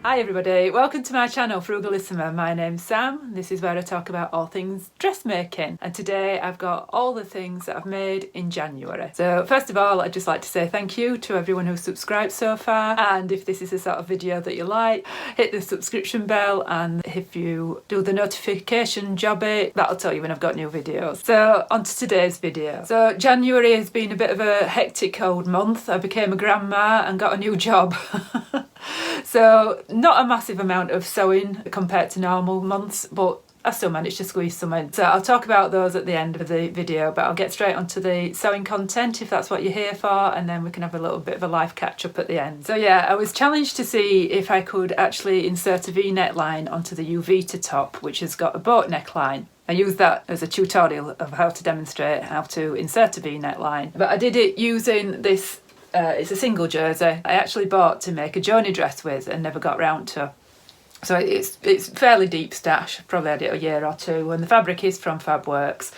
Hi everybody, welcome to my channel Frugalisama. My name's Sam. This is where I talk about all things dressmaking, and today I've got all the things that I've made in January. So first of all, I'd just like to say thank you to everyone who's subscribed so far, and if this is the sort of video that you like, hit the subscription bell, and if you do the notification jobby, that'll tell you when I've got new videos. So on to today's video. So January has been a bit of a hectic old month. I became a grandma and got a new job. So not a massive amount of sewing compared to normal months, but I still managed to squeeze some in. So I'll talk about those at the end of the video, but I'll get straight onto the sewing content if that's what you're here for, and then we can have a little bit of a life catch up at the end. So yeah, I was challenged to see if I could actually insert a V-neck line onto the Uvita top, which has got a boat neckline. I used that as a tutorial of how to demonstrate how to insert a V-neck line, but I did it using this it's a single jersey I actually bought to make a Joni dress with and never got round to. So it's fairly deep stash, probably had it a year or two, and the fabric is from Fabworks.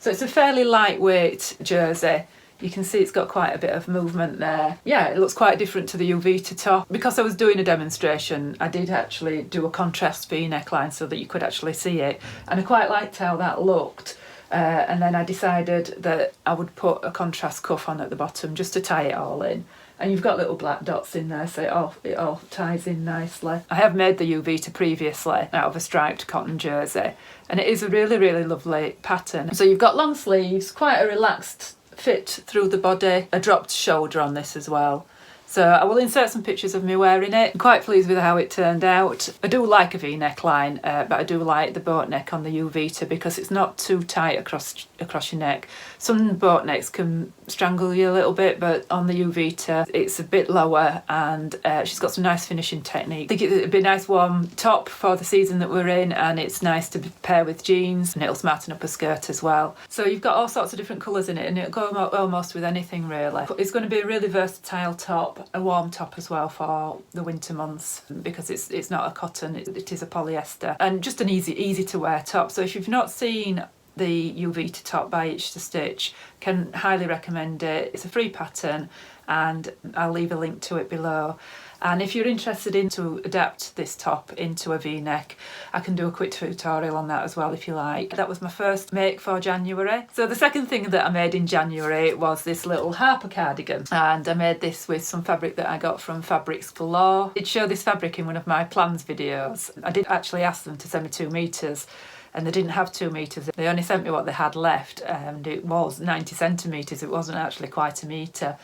So it's a fairly lightweight jersey. You can see it's got quite a bit of movement there. Yeah, it looks quite different to the Uvita top. Because I was doing a demonstration, I did actually do a contrast V neckline so that you could actually see it, and I quite liked how that looked. And then I decided that I would put a contrast cuff on at the bottom just to tie it all in. And you've got little black dots in there, so it all ties in nicely. I have made the Uvita previously out of a striped cotton jersey, and it is a really, really lovely pattern. So you've got long sleeves, quite a relaxed fit through the body, a dropped shoulder on this as well. So I will insert some pictures of me wearing it. I'm quite pleased with how it turned out. I do like a V-neck line, but I do like the boat neck on the Uvita because it's not too tight across your neck. Some boat necks can strangle you a little bit, but on the Uvita it's a bit lower, and she's got some nice finishing technique. I think it'd be a nice warm top for the season that we're in, and it's nice to pair with jeans, and it'll smarten up a skirt as well. So you've got all sorts of different colours in it, and it'll go almost with anything really. It's going to be a really versatile top, a warm top as well for the winter months, because it's not a cotton, it is a polyester, and just an easy to wear top. So if you've not seen the Uvita top by Itch to Stitch, can highly recommend it. It's a free pattern, and I'll leave a link to it below. And if you're interested in to adapt this top into a V-neck, I can do a quick tutorial on that as well if you like. That was my first make for January. So the second thing that I made in January was this little Harper cardigan, and I made this with some fabric that I got from Fabrics Galore. I did show this fabric in one of my plans videos. I did actually ask them to send me 2 meters, and they didn't have 2 meters. They only sent me what they had left, and it was 90 centimeters. It wasn't actually quite a meter.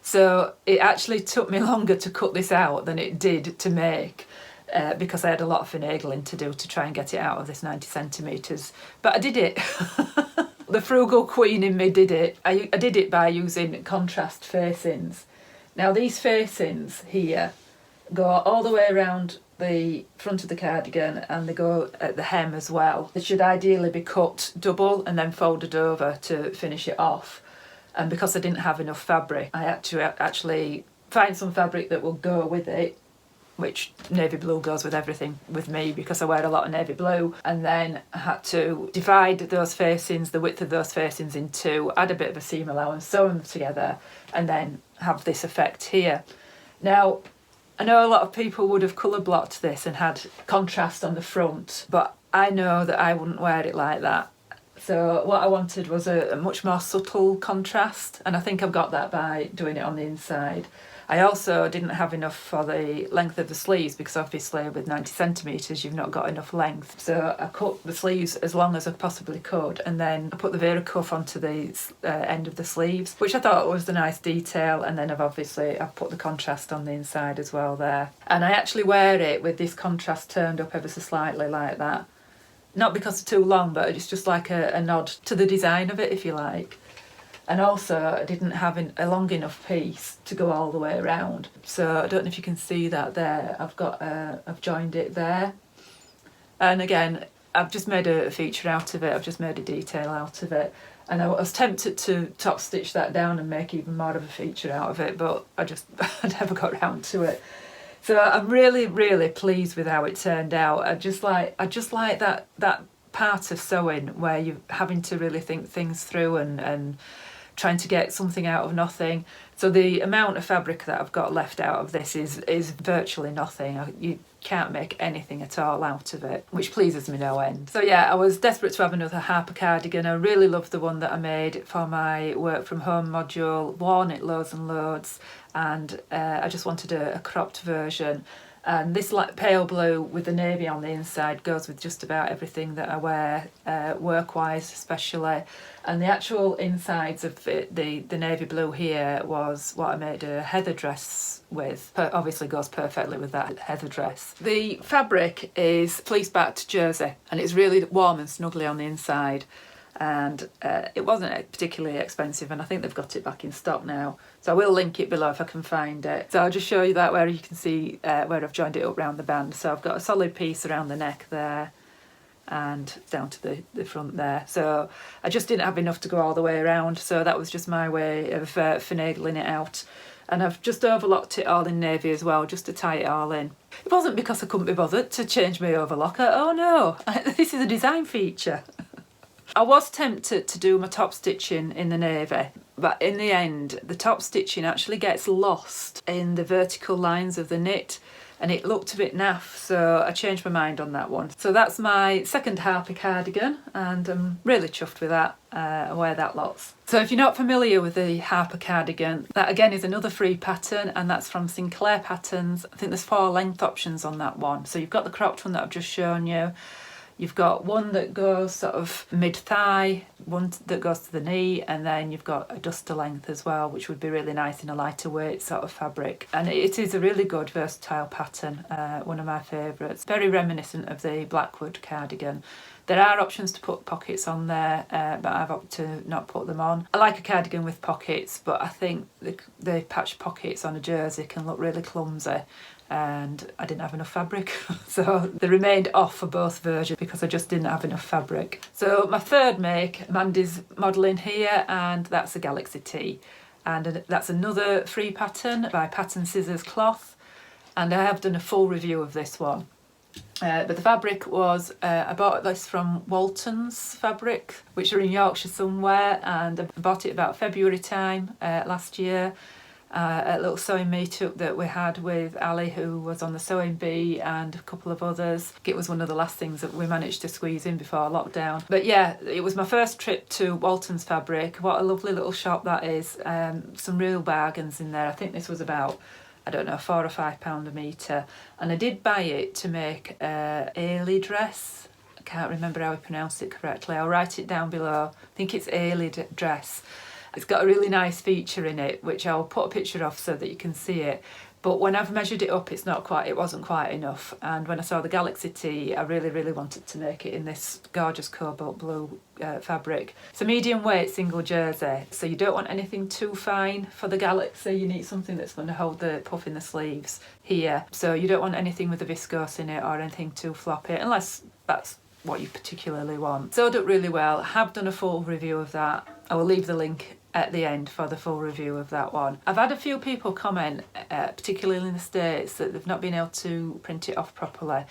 So it actually took me longer to cut this out than it did to make, because I had a lot of finagling to do to try and get it out of this 90 centimeters. But I did it. The frugal queen in me did it. I did it by using contrast facings. Now these facings here go all the way around the front of the cardigan, and they go at the hem as well. They should ideally be cut double and then folded over to finish it off. And because I didn't have enough fabric, I had to actually find some fabric that will go with it, which navy blue goes with everything with me because I wear a lot of navy blue. And then I had to divide those facings, the width of those facings, in 2, add a bit of a seam allowance, sew them together, and then have this effect here. Now, I know a lot of people would have colour blocked this and had contrast on the front, but I know that I wouldn't wear it like that. So what I wanted was a much more subtle contrast, and I think I've got that by doing it on the inside. I also didn't have enough for the length of the sleeves, because obviously with 90 centimeters you've not got enough length. So I cut the sleeves as long as I possibly could, and then I put the Vera cuff onto the end of the sleeves, which I thought was a nice detail. And then I've put the contrast on the inside as well there. And I actually wear it with this contrast turned up ever so slightly like that. Not because it's too long, but it's just like a nod to the design of it, if you like. And also I didn't have a long enough piece to go all the way around. So I don't know if you can see that there. I've joined it there. And again, I've just made a feature out of it. I've just made a detail out of it. And I was tempted to top stitch that down and make even more of a feature out of it, but I never got around to it. So I'm really, really pleased with how it turned out. I just like that part of sewing where you're having to really think things through and trying to get something out of nothing. So the amount of fabric that I've got left out of this is virtually nothing. You can't make anything at all out of it, which pleases me no end. So yeah, I was desperate to have another Harper cardigan. I really loved the one that I made for my work from home module, worn it loads and loads, and I just wanted a cropped version. And this like pale blue with the navy on the inside goes with just about everything that I wear, work-wise especially. And the actual insides of it, the navy blue here, was what I made a heather dress with. Obviously goes perfectly with that heather dress. The fabric is fleece-backed jersey, and it's really warm and snuggly on the inside. And it wasn't particularly expensive, and I think they've got it back in stock now, so I will link it below if I can find it. So I'll just show you that where you can see where I've joined it up round the band. So I've got a solid piece around the neck there and down to the front there. So I just didn't have enough to go all the way around, so that was just my way of finagling it out. And I've just overlocked it all in navy as well, just to tie it all in. It wasn't because I couldn't be bothered to change my overlocker. Oh no, this is a design feature. I was tempted to do my top stitching in the navy, but in the end the top stitching actually gets lost in the vertical lines of the knit, and it looked a bit naff, so I changed my mind on that one. So that's my second Harper cardigan, and I'm really chuffed with that. I wear that lots. So if you're not familiar with the Harper cardigan, that again is another free pattern, and that's from Sinclair Patterns. I think there's 4 length options on that one. So you've got the cropped one that I've just shown you. You've got one that goes sort of mid-thigh, one that goes to the knee, and then you've got a duster length as well, which would be really nice in a lighter weight sort of fabric. And it is a really good versatile pattern, one of my favourites. Very reminiscent of the Blackwood cardigan. There are options to put pockets on there, but I've opted to not put them on. I like a cardigan with pockets, but I think the patch pockets on a jersey can look really clumsy, and I didn't have enough fabric, so they remained off for both versions because I just didn't have enough fabric. So my third make, Mandy's modelling here, and that's a Galaxy Tee, and that's another free pattern by Pattern Scissors Cloth, and I have done a full review of this one. But the fabric was, I bought this from Walton's Fabric, which are in Yorkshire somewhere, and I bought it about February time last year. A little sewing meetup that we had with Ali, who was on the sewing bee, and a couple of others. It was one of the last things that we managed to squeeze in before lockdown. But yeah, it was my first trip to Walton's Fabric. What a lovely little shop that is. Some real bargains in there. I think this was about, I don't know, £4 or £5 a metre. And I did buy it to make a Ailey dress. I can't remember how I pronounced it correctly. I'll write it down below. I think it's Ailey dress. It's got a really nice feature in it, which I'll put a picture of so that you can see it. But when I've measured it up, it wasn't quite enough. And when I saw the Galaxy Tee, I really, really wanted to make it in this gorgeous cobalt blue fabric. It's a medium weight single jersey, so you don't want anything too fine for the Galaxy. You need something that's going to hold the puff in the sleeves here. So you don't want anything with a viscose in it or anything too floppy, unless that's what you particularly want. Sewed up really well. I have done a full review of that. I will leave the link at the end for the full review of that one. I've had a few people comment, particularly in the States, that they've not been able to print it off properly.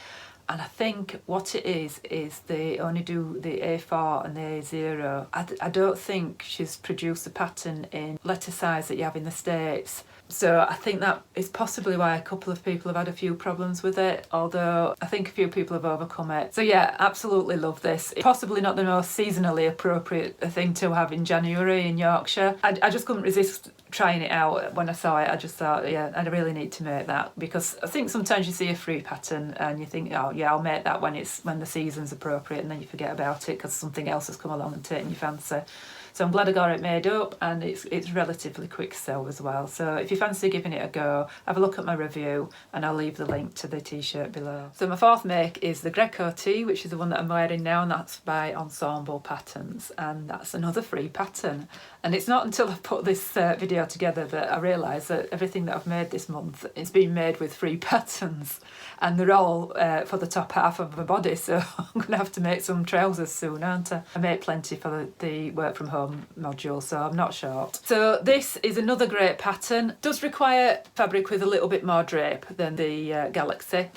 And I think what it is they only do the A4 and the A0. I don't think she's produced the pattern in letter size that you have in the States. So I think that is possibly why a couple of people have had a few problems with it, although I think a few people have overcome it. So yeah, absolutely love this. It's possibly not the most seasonally appropriate thing to have in January in Yorkshire. I just couldn't resist trying it out when I saw it. I just thought, yeah, I really need to make that, because I think sometimes you see a free pattern and you think, oh yeah, I'll make that when the season's appropriate, and then you forget about it because something else has come along and taken your fancy. So I'm glad I got it made up, and it's relatively quick sew as well. So if you fancy giving it a go, have a look at my review, and I'll leave the link to the t-shirt below. So my fourth make is the Greco Tee, which is the one that I'm wearing now, and that's by Ensemble Patterns, and that's another free pattern. And it's not until I've put this video together that I realise that everything that I've made this month is being made with free patterns, and they're all for the top half of my body, so I'm going to have to make some trousers soon, aren't I? I made plenty for the work from home module, so I'm not short. So this is another great pattern. It does require fabric with a little bit more drape than the Galaxy.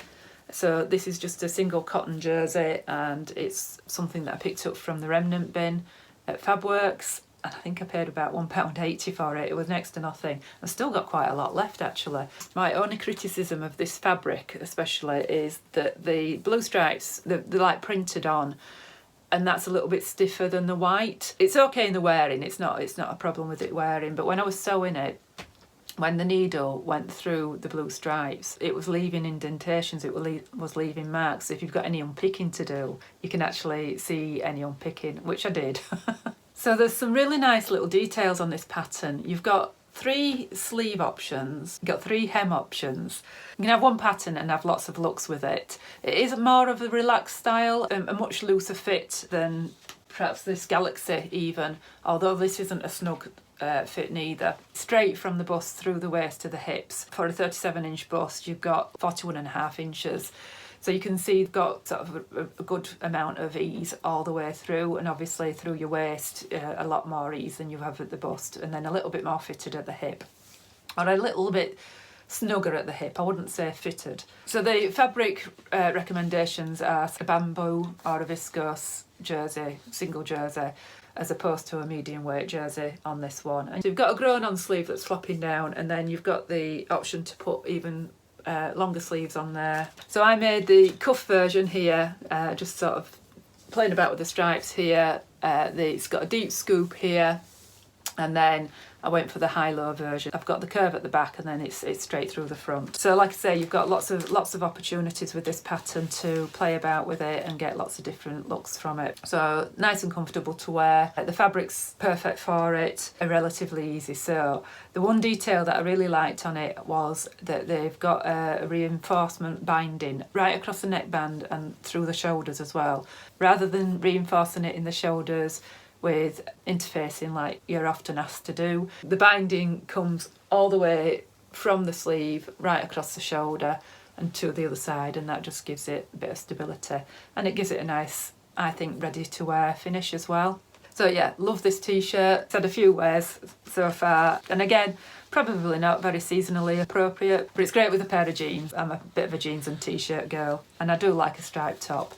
So this is just a single cotton jersey, and it's something that I picked up from the remnant bin at Fabworks. and I think I paid about £1.80 for it. It was next to nothing. I've still got quite a lot left actually. My only criticism of this fabric especially is that the blue stripes, they're like printed on, and that's a little bit stiffer than the white. It's okay in the wearing, it's not a problem with it wearing, but when I was sewing it, when the needle went through the blue stripes, it was leaving indentations, it was leaving marks. If you've got any unpicking to do, you can actually see any unpicking, which I did. So there's some really nice little details on this pattern. You've got 3 sleeve options, you've got 3 hem options. You can have one pattern and have lots of looks with it. It is more of a relaxed style, a much looser fit than perhaps this Galaxy even, although this isn't a snug fit neither. Straight from the bust through the waist to the hips. For a 37-inch bust, you've got 41.5 inches. So you can see you've got sort of a good amount of ease all the way through, and obviously through your waist a lot more ease than you have at the bust, and then a little bit more fitted at the hip, or a little bit snugger at the hip. I wouldn't say fitted. So the fabric recommendations are a bamboo or a viscose jersey, single jersey, as opposed to a medium weight jersey on this one. And you've got a grown on sleeve that's flopping down, and then you've got the option to put even longer sleeves on there. So I made the cuff version here, just sort of playing about with the stripes here. It's got a deep scoop here, and then I went for the high-low version. I've got the curve at the back, and then it's straight through the front. So like I say, you've got lots of opportunities with this pattern to play about with it and get lots of different looks from it. So nice and comfortable to wear. The fabric's perfect for it, a relatively easy sew. The one detail that I really liked on it was that they've got a reinforcement binding right across the neckband and through the shoulders as well. Rather than reinforcing it in the shoulders with interfacing like you're often asked to do, the binding comes all the way from the sleeve right across the shoulder and to the other side, and that just gives it a bit of stability, and it gives it a nice, I think, ready to wear finish as well. So yeah, love this t-shirt. It's had a few wears so far, and again, probably not very seasonally appropriate, but it's great with a pair of jeans. I'm a bit of a jeans and t-shirt girl, and I do like a striped top.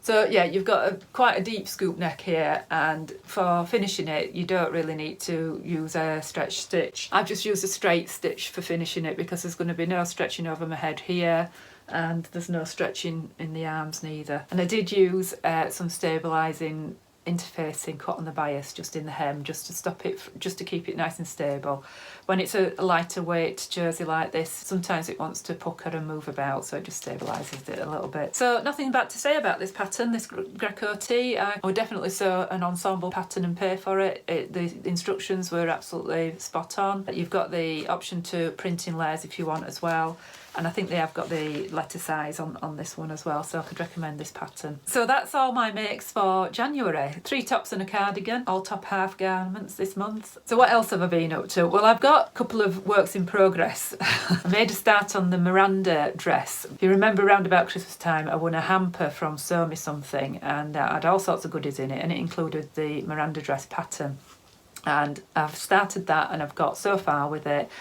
So yeah, you've got quite a deep scoop neck here, and for finishing it you don't really need to use a stretch stitch. I've just used a straight stitch for finishing it because there's going to be no stretching over my head here, and there's no stretching in the arms neither. And I did use some stabilising interfacing cut on the bias just in the hem, just to stop it, just to keep it nice and stable. When it's a lighter weight jersey like this, sometimes it wants to pucker and move about, so it just stabilises it a little bit. So nothing bad to say about this pattern, this Greco Tee. I would definitely sew an ensemble pattern and pay for it. The instructions were absolutely spot on. You've got the option to print in layers if you want as well. And I think they have got the letter size on this one as well, so I could recommend this pattern. So that's all my makes for January. 3 tops and a cardigan, all top half garments this month. So what else have I been up to? Well, I've got a couple of works in progress. I made a start on the Miranda dress. If you remember, around about Christmas time, I won a hamper from Sew Me Something, and I had all sorts of goodies in it, and it included the Miranda dress pattern. And I've started that, and I've got so far with it,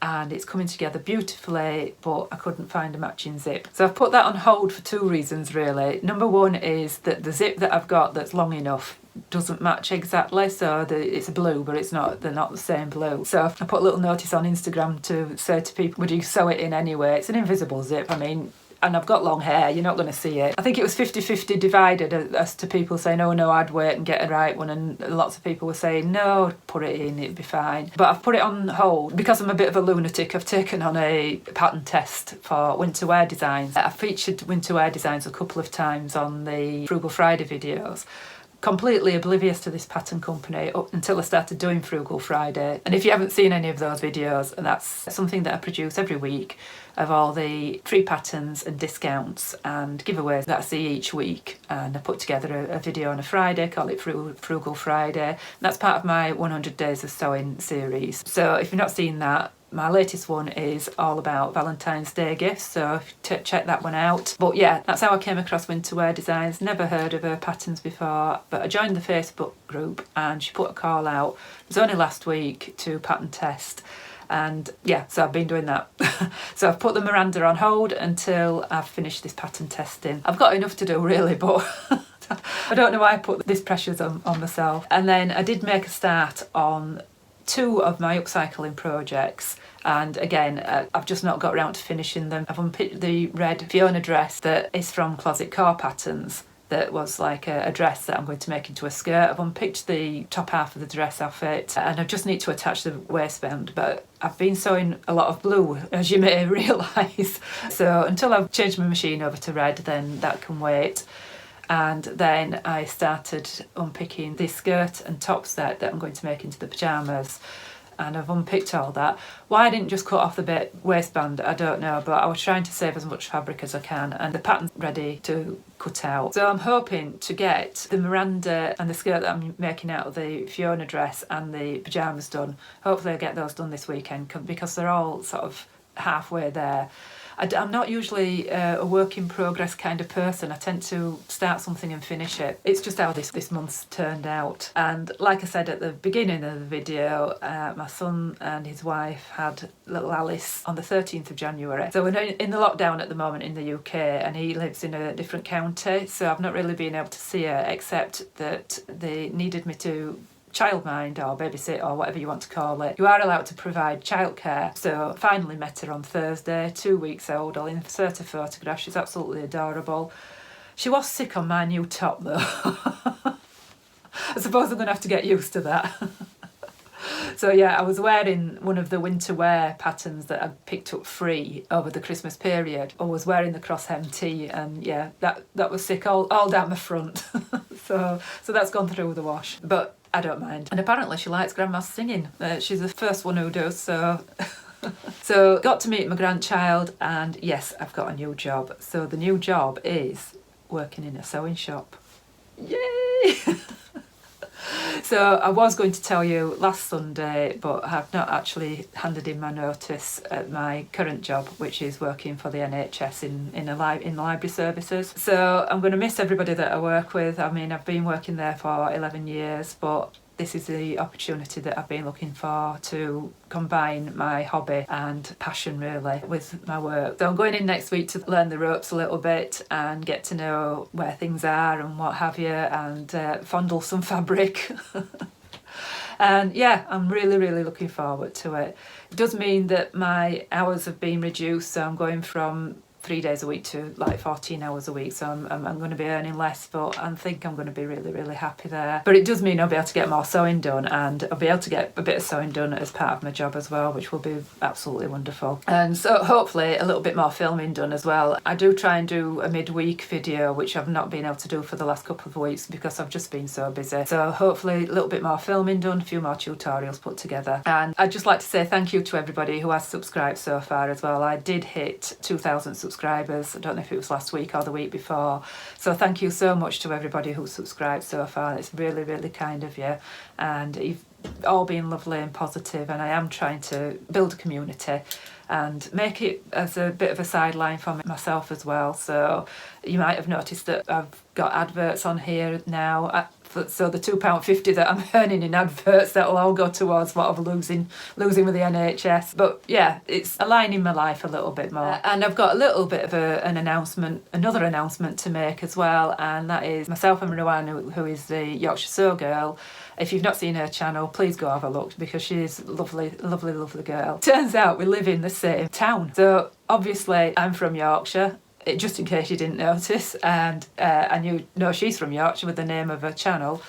and it's coming together beautifully, but I couldn't find a matching zip. So I've put that on hold for 2 reasons really. Number one is that the zip that I've got that's long enough doesn't match exactly, so it's a blue, but they're not the same blue. So I put a little notice on Instagram to say to people, would you sew it in anyway? It's an invisible zip, I mean, and I've got long hair, you're not going to see it. I think it was 50-50 divided as to people saying, oh no, I'd wait and get a right one, and lots of people were saying, no, put it in, it'd be fine. But I've put it on hold because I'm a bit of a lunatic. I've taken on a pattern test for winter wear designs. I've featured winter wear designs a couple of times on the Frugal Friday videos. Completely oblivious to this pattern company up until I started doing Frugal Friday. And if you haven't seen any of those videos, and that's something that I produce every week, of all the free patterns and discounts and giveaways that I see each week. And I put together a video on a Friday, call it Frugal Friday. And that's part of my 100 Days of Sewing series. So if you've not seen that, my latest one is all about Valentine's Day gifts, so check that one out. But yeah, that's how I came across winter wear designs. Never heard of her patterns before, but I joined the Facebook group and she put a call out. It was only last week to pattern test. And yeah, so I've been doing that. So I've put the Miranda on hold until I've finished this pattern testing. I've got enough to do really, but I don't know why I put this pressures on myself. And then I did make a start on 2 of my upcycling projects, and again I've just not got around to finishing them. I've unpicked the red Fiona dress that is from Greco Patterns, that was like a dress that I'm going to make into a skirt. I've unpicked the top half of the dress outfit, and I just need to attach the waistband, but I've been sewing a lot of blue, as you may realise, so until I've changed my machine over to red, then that can wait. And then I started unpicking the skirt and top set that I'm going to make into the pyjamas, and I've unpicked all that. Why I didn't just cut off the waistband, I don't know, but I was trying to save as much fabric as I can, and the pattern's ready to cut out. So I'm hoping to get the Miranda and the skirt that I'm making out of the Fiona dress and the pyjamas done. Hopefully I'll get those done this weekend, because they're all sort of halfway there. I'm not usually a work in progress kind of person. I tend to start something and finish it. It's just how this month's turned out. And like I said at the beginning of the video, my son and his wife had little Alice on the 13th of January. So we're in the lockdown at the moment in the UK, and he lives in a different county, so I've not really been able to see her, except that they needed me to childmind or babysit or whatever you want to call it. You are allowed to provide childcare. So finally met her on Thursday, 2 weeks old. I'll insert a photograph. She's absolutely adorable. She was sick on my new top though. I suppose I'm going to have to get used to that. So yeah, I was wearing one of the winter wear patterns that I picked up free over the Christmas period. I was wearing the crosshem tee, and yeah, that was sick all down the front. so that's gone through the wash. But I don't mind. And apparently she likes Grandma's singing. She's the first one who does, so... So got to meet my grandchild, and yes, I've got a new job. So the new job is working in a sewing shop. Yay! So I was going to tell you last Sunday, but I have not actually handed in my notice at my current job, which is working for the NHS in library services. So I'm going to miss everybody that I work with. I mean, I've been working there for 11 years, but this is the opportunity that I've been looking for to combine my hobby and passion really with my work. So I'm going in next week to learn the ropes a little bit and get to know where things are and what have you, and fondle some fabric. And yeah, I'm really looking forward to it. It does mean that my hours have been reduced, so I'm going from 3 days a week to like 14 hours a week, so I'm going to be earning less, but I think I'm going to be really happy there. But it does mean I'll be able to get more sewing done, and I'll be able to get a bit of sewing done as part of my job as well, which will be absolutely wonderful. And so hopefully a little bit more filming done as well. I do try and do a midweek video, which I've not been able to do for the last couple of weeks because I've just been so busy. So hopefully a little bit more filming done, a few more tutorials put together. And I'd just like to say thank you to everybody who has subscribed so far as well. I did hit 2,000 subscribers. I don't know if it was last week or the week before. So thank you so much to everybody who's subscribed so far. It's really kind of you. And you've all been lovely and positive, and I am trying to build a community and make it as a bit of a sideline for myself as well. So you might have noticed that I've got adverts on here now. So the £2.50 that I'm earning in adverts, that'll all go towards what I'm losing with the NHS. But yeah, it's aligning my life a little bit more. And I've got a little bit of another announcement to make as well, and that is myself and Rowan, who is the Yorkshire Sew Girl. If you've not seen her channel, please go have a look, because she's a lovely girl. Turns out we live in the same town. So obviously I'm from Yorkshire, just in case you didn't notice, and you know she's from Yorkshire with the name of her channel.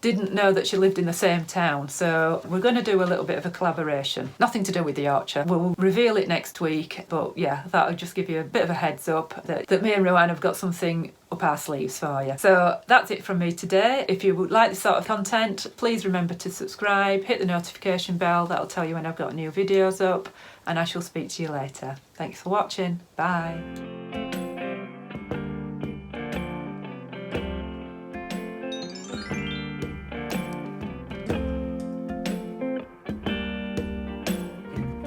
Didn't know that she lived in the same town, so we're going to do a little bit of a collaboration. Nothing to do with the Yorkshire. We'll reveal it next week, but yeah, I thought I'd just give you a bit of a heads up that me and Rowan have got something up our sleeves for you. So that's it from me today. If you would like this sort of content, please remember to subscribe, hit the notification bell, that'll tell you when I've got new videos up, and I shall speak to you later. Thanks for watching. Bye.